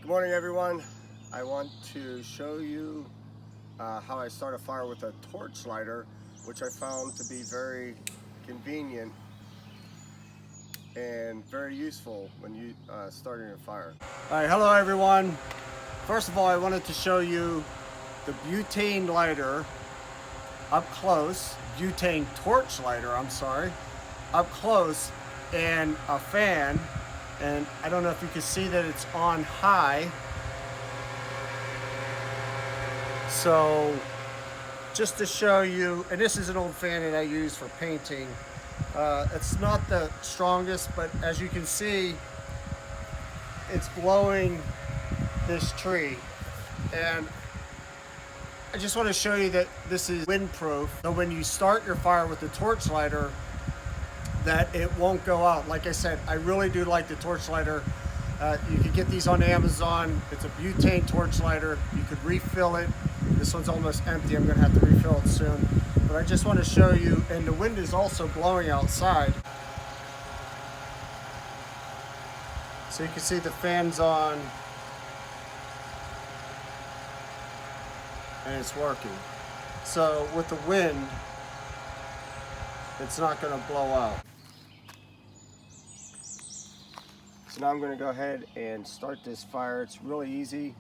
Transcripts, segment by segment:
Good morning, everyone. I want to show you how I start a fire with a torch lighter, which I found to be very convenient and very useful when you starting a fire. All right, hello everyone. First of all, I wanted to show you the butane lighter up close, butane torch lighter, I'm sorry, up close, and a fan. And I don't know if you can see that it's on high. So just to show you, and this is an old fan that I use for painting. It's not the strongest, but as you can see, it's blowing this tree. And I just want to show you that this is windproof. So when you start your fire with the torch lighter, that it won't go out. Like I said, I really do like the torch lighter. You can get these on Amazon. It's a butane torch lighter. You could refill it. This one's almost empty. I'm gonna have to refill it soon. But I just want to show you, and the wind is also blowing outside. So you can see the fan's on and it's working. So with the wind, it's not gonna blow out. So now I'm going to go ahead and start this fire. It's really easy.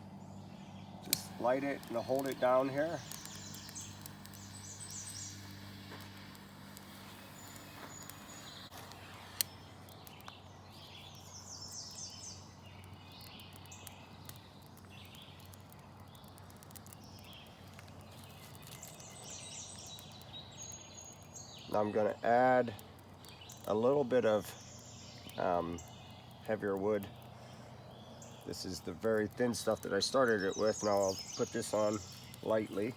Just light it and hold it down here. Now I'm going to add a little bit of heavier wood. This is the very thin stuff that I started it with. Now I'll put this on lightly.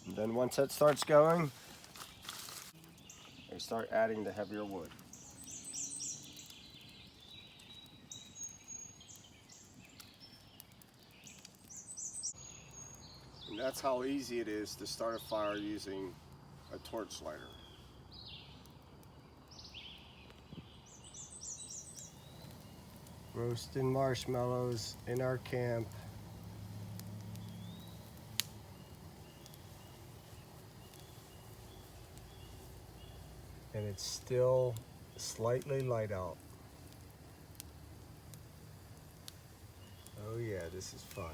And then once that starts going, I start adding the heavier wood. And that's how easy it is to start a fire using a torch lighter. Roasting marshmallows in our camp. And it's still slightly light out. Oh yeah, this is fun.